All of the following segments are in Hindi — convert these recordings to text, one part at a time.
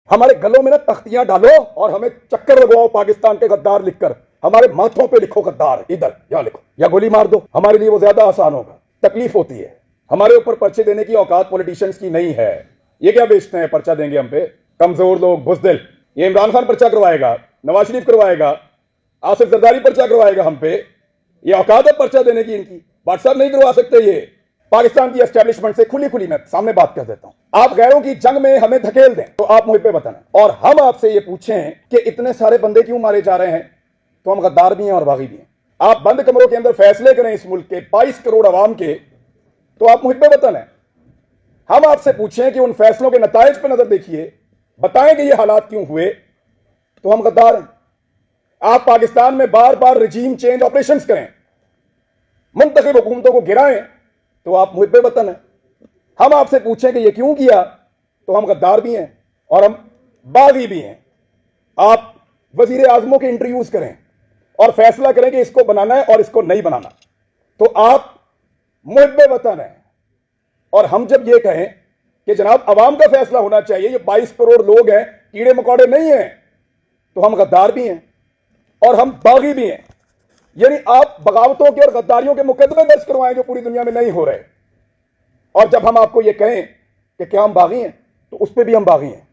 हमारे गलों में ना तख्तियां डालो और हमें चक्कर लगवाओ पाकिस्तान के गद्दार लिखकर, हमारे माथों पे लिखो गद्दार, इधर या लिखो या गोली मार दो, हमारे लिए वो ज्यादा आसान होगा। तकलीफ होती है, हमारे ऊपर पर्चे देने की औकात पॉलिटिशियंस की नहीं है। ये क्या बेचते हैं, पर्चा देंगे हम पे, कमजोर लोग, बुज़दिल। ये इमरान खान पर्चा करवाएगा, नवाज शरीफ करवाएगा, आसिफ जरदारी पर्चा करवाएगा हम पे, ये औकात है पर्चा देने की इनकी? बादशाह साहब नहीं करवा सकते। ये पाकिस्तान की एस्टेब्लिशमेंट से खुली खुली मैं सामने बात कर देता हूं। आप गैरों की जंग में हमें धकेल दें तो आप मुझ पे बताना, और हम आपसे ये पूछें कि इतने सारे बंदे क्यों मारे जा रहे हैं, तो हम गद्दार भी हैं और बागी भी हैं। आप बंद कमरों के अंदर फैसले करें इस मुल्क के 22 करोड़ अवाम के, तो आप मुझ पे बताना। हम आपसे पूछें कि उन फैसलों के नताइज पर नजर देखिए, बताएं कि ये हालात क्यों हुए, तो हम गद्दार हैं। आप पाकिस्तान में बार बार रजीम चेंज ऑपरेशंस करें, मुंतखब हुकूमतों को गिराएं, तो आप मुझ पे वतन है। हम आपसे पूछें कि ये क्यों किया, तो हम गद्दार भी हैं और हम बागी भी हैं। आप वजीर आजमों के इंटरव्यूज करें और फैसला करें कि इसको बनाना है और इसको नहीं बनाना, तो आप मुझ पे वतन है। और हम जब ये कहें कि जनाब अवाम का फैसला होना चाहिए, ये 22 करोड़ लोग हैं, कीड़े मकोड़े नहीं हैं, तो हम गद्दार भी हैं और हम बागी भी हैं। यानी आप बगावतों के और गद्दारियों के मुकदमे दर्ज करवाएं जो पूरी दुनिया में नहीं हो रहे। और जब हम आपको ये कहें कि क्या हम बागी हैं, तो उस पर भी हम बागी हैं,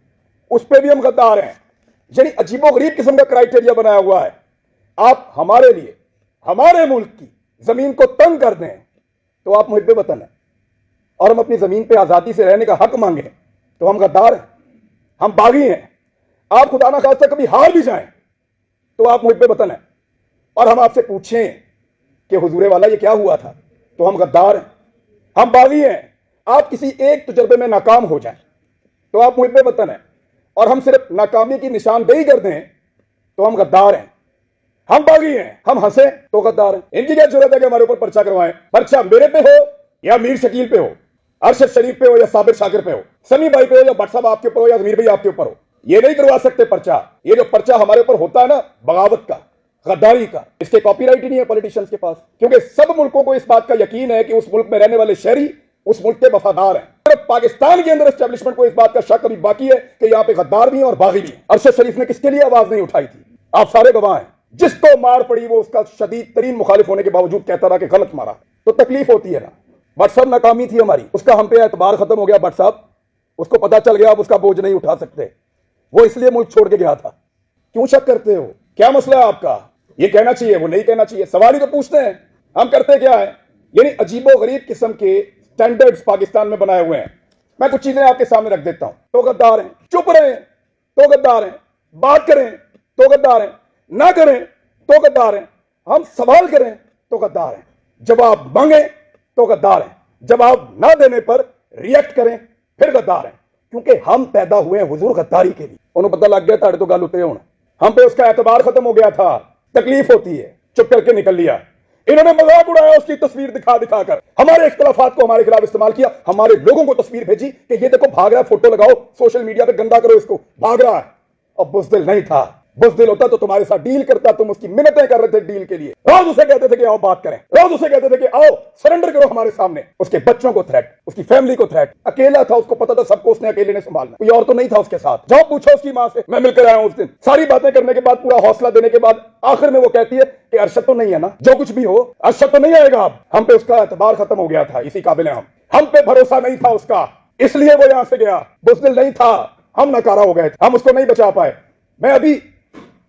उस पर भी हम गद्दार हैं। यानी अजीबोगरीब किस्म का क्राइटेरिया बनाया हुआ है। आप हमारे लिए, हमारे मुल्क की जमीन को तंग कर दें, तो आप मुझ पे वतन है, और हम अपनी जमीन पे आजादी से रहने का हक मांगे, तो हम गद्दार हैं, हम बागी हैं। आप खुदा ना खास्ता कभी हार भी जाएं, तो आप मुझ पे वतन है। और हम आपसे पूछें कि हुजूरे वाला ये क्या हुआ था, तो हम गद्दार हैं, हम बागी हैं। आप किसी एक तजर्बे में नाकाम हो जाएं, तो आप मुझ पे वतन है, और हम सिर्फ नाकामी की निशानदेही कर दें, तो हम गद्दार हैं, हम बागी हैं। हम हंसे तो गद्दार हैं। इनकी क्या जरूरत है कि हमारे ऊपर पर्चा करवाएं? पर्चा मेरे पे हो या मीर शकील पे हो, अरशद शरीफ पे हो या साबिर शाकिर पे हो, समी भाई पे हो या भट्ट साहब आपके ऊपर हो या जमीर भाई आपके ऊपर हो, ये नहीं करवा सकते पर्चा। ये जो पर्चा हमारे ऊपर होता है ना, बगावत का, गद्दारी का, इसके कॉपीराइट ही नहीं है पॉलिटिशियंस के पास, क्योंकि सब मुल्कों को इस बात का यकीन है कि उस मुल्क में रहने वाले शहरी उस मुल्क के वफादार हैं। सिर्फ पाकिस्तान के अंदर एस्टेब्लिशमेंट को इस बात का शक अभी बाकी है कि यहाँ पे गद्दार भी हैं और बागी भी हैं। अरशद शरीफ ने किसके लिए आवाज नहीं उठाई थी? आप सारे गवाह हैं। जिसको मार पड़ी वो उसका शदीद तरीन मुखालिफ होने के बावजूद कहता रहा कि गलत मारा, तो तकलीफ होती है ना। भट्ट साहब नाकामी थी हमारी, उसका हम पे एतबार खत्म हो गया। भट्ट साहब, उसको पता चल गया अब उसका बोझ नहीं उठा सकते, वो इसलिए मुल्क छोड़ के गया था। क्यों शक करते हो? क्या मसला है आपका? ये कहना चाहिए, वो नहीं कहना चाहिए, सवाल ही तो पूछते हैं। हम करते क्या है? यानी अजीबो गरीब किस्म के स्टैंडर्ड्स पाकिस्तान में बनाए हुए हैं। मैं कुछ चीजें आपके सामने रख देता हूं। तो गद्दार हैं, चुप रहें तो गद्दार हैं, बात करें तो गद्दार हैं, ना करें तो गद्दार हैं, हम सवाल करें तो गद्दार हैं, जवाब मांगे तो गद्दार हैं, जवाब ना देने पर रिएक्ट करें फिर गद्दार हैं। क्योंकि हम पैदा हुए हैं हुजूर गद्दारी के लिए। उन्होंने पता लग गया ताड़े तो गल उतरे होना, हम पे उसका एतबार खत्म हो गया था, तकलीफ होती है, चुप करके निकल लिया। इन्होंने मजाक उड़ाया उसकी तस्वीर दिखा दिखा कर, हमारे इख्तलाफात को हमारे खिलाफ इस्तेमाल किया, हमारे लोगों को तस्वीर भेजी कि ये देखो भाग रहा है, फोटो लगाओ सोशल मीडिया पे, गंदा करो इसको, भाग रहा है। अब बुज़दिल नहीं था, बुज़दिल होता तो तुम्हारे साथ डील करता, तुम उसकी मिन्नतें कर रहे थे डील के लिए, रोज उसे कहते थे कि आओ बात करें, रोज उसे कहते थे कि आओ सरेंडर करो हमारे सामने। उसके बच्चों को थ्रेट, उसकी फैमिली को थ्रेट, अकेला था, उसको पता था सबको उसने अकेले ने संभालना, कोई और तो नहीं था उसके साथ। जाओ पूछो उसकी मां से, मैं मिलकर आया हूं उस दिन। सारी बातें करने के बाद, पूरा हौसला देने के बाद, आखिर में वो कहती है कि अरशद तो नहीं है ना, जो कुछ भी हो अरशद तो नहीं आएगा। अब हम पे उसका एतबार खत्म हो गया था, इसी काबिल है हम पे भरोसा नहीं था उसका, इसलिए वो यहां से गया। बुज़दिल नहीं था, हम नकारा हो गए, हम उसको नहीं बचा पाए। मैं अभी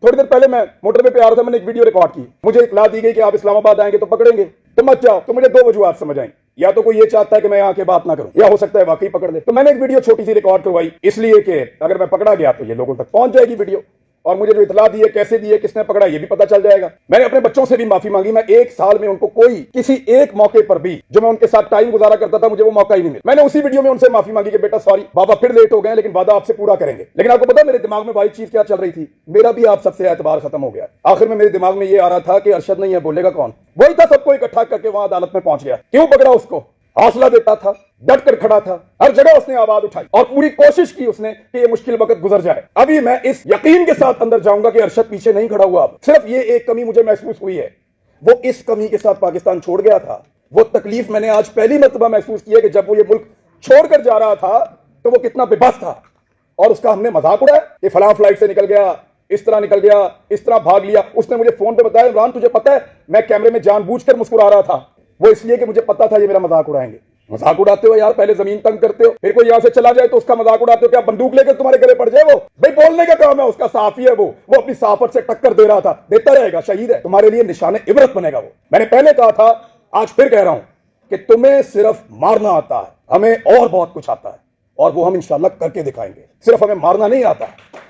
थोड़ी देर पहले मैं मोटरवे पे आ रहा था, मैंने एक वीडियो रिकॉर्ड की, मुझे इत्तला दी गई कि आप इस्लामाबाद आएंगे तो पकड़ेंगे, तो मत जाओ। तो मुझे दो वजूहात समझ आई, या तो कोई ये चाहता है कि मैं यहाँ के बात ना करूं, या हो सकता है वाकई पकड़ ले। तो मैंने एक वीडियो छोटी सी रिकॉर्ड करवाई, इसलिए कि अगर मैं पकड़ा गया तो ये लोगों तक पहुंच जाएगी वीडियो, और मुझे जो इत्तला दी है, कैसे दी है, किसने पकड़ा, ये भी पता चल जाएगा। मैंने अपने बच्चों से भी माफी मांगी। मैं एक साल में उनको कोई किसी एक मौके पर भी जो मैं उनके साथ टाइम गुजारा करता था, मुझे वो मौका ही नहीं मिला। मैंने उसी वीडियो में उनसे माफी मांगी कि बेटा सॉरी बाबा, फिर लेट हो गए, लेकिन वादा आपसे पूरा करेंगे। लेकिन आपको पता मेरे दिमाग में वाली चीज क्या चल रही थी? मेरा भी आप सबसे एतबार खत्म हो गया। आखिर में मेरे दिमाग में ये आ रहा था कि अरशद नहीं है, बोलेगा कौन? वही था, सबको इकट्ठा करके वहां अदालत में पहुंच गया। क्यों पकड़ा उसको? हौसला देता था, डट कर खड़ा था, हर जगह उसने आवाज उठाई और पूरी कोशिश की उसने कि ये मुश्किल वक्त गुजर जाए। अभी मैं इस यकीन के साथ अंदर जाऊंगा कि अरशद पीछे नहीं खड़ा हुआ। सिर्फ ये एक कमी मुझे महसूस हुई है, वो इस कमी के साथ पाकिस्तान छोड़ गया था। वो तकलीफ मैंने आज पहली मर्तबा महसूस की है कि जब वो ये मुल्क छोड़कर जा रहा था तो वो कितना बेबस था, और उसका हमने मजाक उड़ाया कि फलां फ्लाइट से निकल गया, इस तरह निकल गया, इस तरह भाग लिया। उसने मुझे फोन पे बताया, इमरान तुझे पता है मैं कैमरे में जानबूझकर मुस्कुरा रहा था, वो इसलिए कि मुझे पता था ये मेरा मजाक उड़ाएंगे। मजाक उड़ाते हो यार, पहले जमीन तंग करते हो, फिर कोई यहां से चला जाए तो उसका मजाक उड़ाते हो। क्या बंदूक लेकर तुम्हारे गले पड़ जाए? वो भाई बोलने का काम है उसका, साफी है वो अपनी साफत से टक्कर दे रहा था, देता रहेगा, शहीद है, तुम्हारे लिए निशाने इबरत बनेगा वो। मैंने पहले कहा था, आज फिर कह रहा हूं कि तुम्हें सिर्फ मारना आता है, हमें और बहुत कुछ आता है, और वो हम इंशाल्लाह करके दिखाएंगे। सिर्फ हमें मारना नहीं आता है।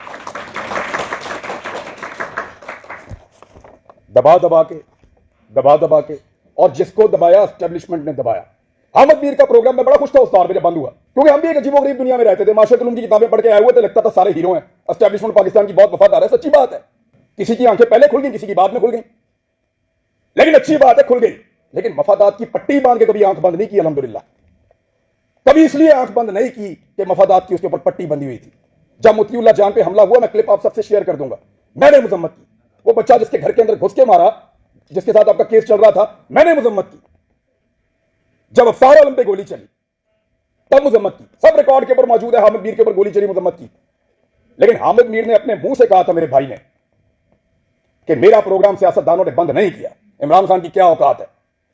दबा दबा के और जिसको दबाया एस्टेब्लिशमेंट ने दबाया। अहमद मीर का प्रोग्राम में बड़ा खुश था उस दौर में जब बंद हुआ, क्योंकि हम भी एक अजीबोगरीब दुनिया में रहते थे। माशरत उलूम की किताबें पढ़ के आए हुए थे, लगता था सारे हीरो हैं, एस्टेब्लिशमेंट पाकिस्तान की बहुत वफादार है। सच्ची बात है, किसी की आंखें पहले खुल गई, किसी की बाद में खुल गई, लेकिन अच्छी बात है खुल गई। लेकिन मफादात की पट्टी बांध के कभी आंख बंद नहीं की अल्हम्दुलिल्लाह। कभी इसलिए आंख बंद नहीं की कि मफादात की उसके ऊपर पट्टी बंधी हुई थी। जब मोतियुल्लाह जान पे हमला हुआ, मैं क्लिप आप सबसे शेयर कर दूंगा, मैंने मजम्मत की। वो बच्चा जिसके घर के अंदर घुस के मारा, जिसके साथ आपका केस चल रहा था, मैंने मजम्मत की। जब अफसार आलम पे गोली चली तब मजम्मत की, सब रिकॉर्ड के ऊपर मौजूद है, हामिद मीर के ऊपर गोली चली, मजम्मत की। लेकिन हामिद मीर ने अपने मुंह से कहा था, मेरे भाई ने, कि मेरा प्रोग्राम सियासतदानों ने बंद नहीं किया। इमरान खान की क्या औकात है,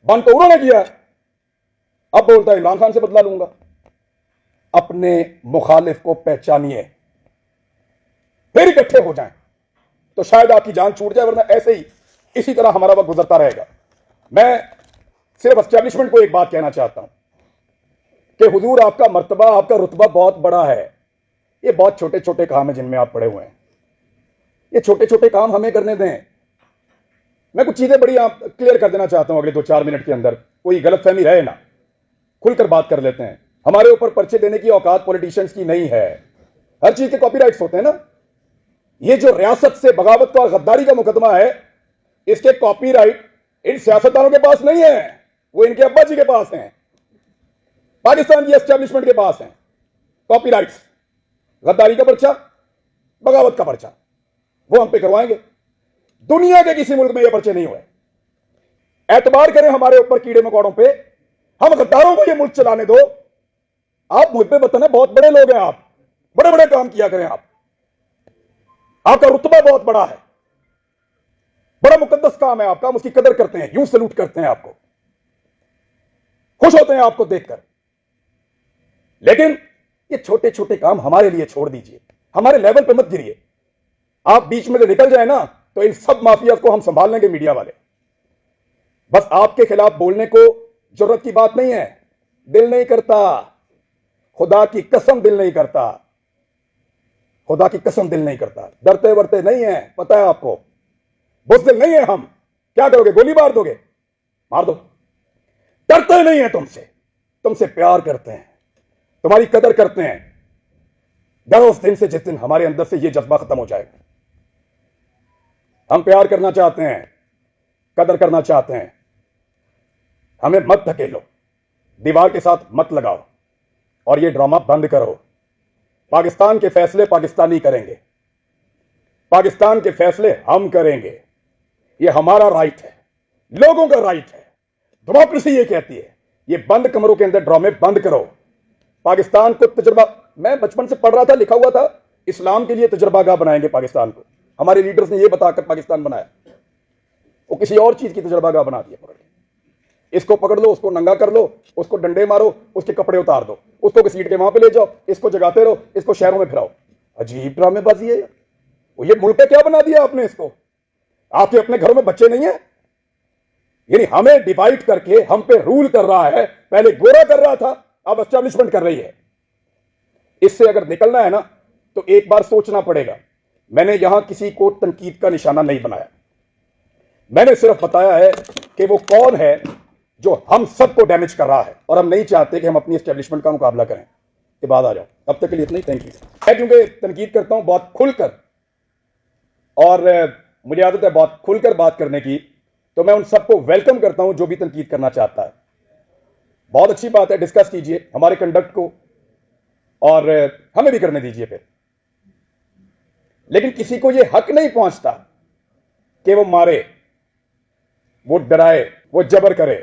बंद तो उन्होंने किया है। अब बोलता है इमरान खान से बदला लूंगा। अपने मुखालिफ को पहचानिए, फिर इकट्ठे हो जाएं तो शायद आपकी जान छूट जाए, वरना ऐसे ही इसी तरह हमारा वक्त गुजरता रहेगा। मैं सिर्फ एस्टेब्लिशमेंट को एक बात कहना चाहता हूं कि हुजूर आपका मर्तबा, आपका रुतबा बहुत बड़ा है। ये बहुत छोटे छोटे काम है जिनमें आप पड़े हुए हैं, ये छोटे छोटे काम हमें करने दें। मैं कुछ चीजें बड़ी आप क्लियर कर देना चाहता हूं अगले 2-4 मिनट के अंदर, कोई गलतफहमी रहे ना, खुलकर बात कर लेते हैं। हमारे ऊपर पर्चे देने की औकात पॉलिटिशियंस की नहीं है, हर चीज के कॉपीराइट्स होते हैं ना। ये जो रियासत से बगावत का और गद्दारी का मुकदमा है, इसके कॉपीराइट इन सियासतदानों के पास नहीं है, वो इनके अब्बा जी के पास हैं, पाकिस्तान की एस्टेब्लिशमेंट के पास हैं कॉपीराइट्स। गद्दारी का पर्चा, बगावत का पर्चा, वो हम पे करवाएंगे। दुनिया के किसी मुल्क में ये पर्चे नहीं हुए। एतबार करें हमारे ऊपर कीड़े मकोड़ों पे, हम गद्दारों को ये मुल्क चलाने दो। आप मुझ पे बताने बहुत बड़े लोग हैं, आप बड़े बड़े काम किया करें, आपका रुतबा बहुत बड़ा है, बड़ा मुकद्दस काम है आपका, हम उसकी कदर करते हैं, यूं सलूट करते हैं आपको, खुश होते हैं आपको देखकर। लेकिन ये छोटे छोटे काम हमारे लिए छोड़ दीजिए, हमारे लेवल पे मत गिरिए। आप बीच में से निकल जाए ना तो इन सब माफिया को हम संभाल लेंगे, मीडिया वाले। बस आपके खिलाफ बोलने को जरूरत की बात नहीं है, दिल नहीं करता, खुदा की कसम दिल नहीं करता, खुदा की कसम दिल नहीं करता। डरते वरते नहीं है, पता है आपको, बुज़दिल नहीं है हम। क्या करोगे, गोली मार दोगे, मार दो। डरते नहीं है तुमसे, तुमसे प्यार करते हैं, तुम्हारी कदर करते हैं। डरो उस दिन से जिस दिन हमारे अंदर से यह जज्बा खत्म हो जाएगा। हम प्यार करना चाहते हैं, कदर करना चाहते हैं, हमें मत धकेलो, दीवार के साथ मत लगाओ, और यह ड्रामा बंद करो। पाकिस्तान के फैसले पाकिस्तानी करेंगे, पाकिस्तान के फैसले हम करेंगे, यह हमारा राइट है, लोगों का राइट है। डेमोक्रेसी ये कहती है। ये बंद कमरों के अंदर ड्रामे बंद करो। पाकिस्तान को तजुर्बा, मैं बचपन से पढ़ रहा था, लिखा हुआ था, इस्लाम के लिए तजुर्बागाह बनाएंगे पाकिस्तान को। हमारे लीडर्स ने यह बताकर पाकिस्तान बनाया, वो किसी और चीज की तजुर्बागाह बना दिया। पकड़ के इसको पकड़ लो, उसको नंगा कर लो, उसको डंडे मारो, उसके कपड़े उतार दो, उसको घसीट के वहां पे ले जाओ, इसको जगाते रहो, इसको शहरों में फिराओ। अजीब ड्रामेबाजी है। वो ये मुल्क क्या बना दिया आपने इसको? आपके अपने घरों में बच्चे नहीं है? यानी हमें डिवाइड करके हम पे रूल कर रहा है। पहले गोरा कर रहा था, अब एस्टेब्लिशमेंट कर रही है। इससे अगर निकलना है ना तो एक बार सोचना पड़ेगा। मैंने यहां किसी को तनकीद का निशाना नहीं बनाया, मैंने सिर्फ बताया है कि वो कौन है जो हम सबको डैमेज कर रहा है, और हम नहीं चाहते कि हम अपनी एस्टेब्लिशमेंट का मुकाबला करें। के बाद आ जाओ, अब तक के लिए इतना ही, थैंक यू। मैं क्योंकि तनकीद करता हूं बहुत खुलकर, और मुझे आदत है बहुत खुलकर बात करने की, तो मैं उन सबको वेलकम करता हूं जो भी तनकीद करना चाहता है। बहुत अच्छी बात है, डिस्कस कीजिए हमारे कंडक्ट को, और हमें भी करने दीजिए फिर। लेकिन किसी को यह हक नहीं पहुंचता कि वो मारे, वो डराए, वो जबर करे।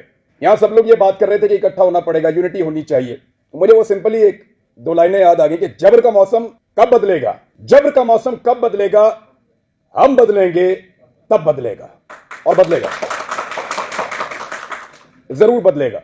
यहां सब लोग ये बात कर रहे थे कि इकट्ठा होना पड़ेगा, यूनिटी होनी चाहिए। तो मुझे वो सिंपली 1-2 लाइनें याद आ गई कि जबर का मौसम कब बदलेगा? जब्र का मौसम कब बदलेगा? हम बदलेंगे तब बदलेगा, और बदलेगा, जरूर बदलेगा।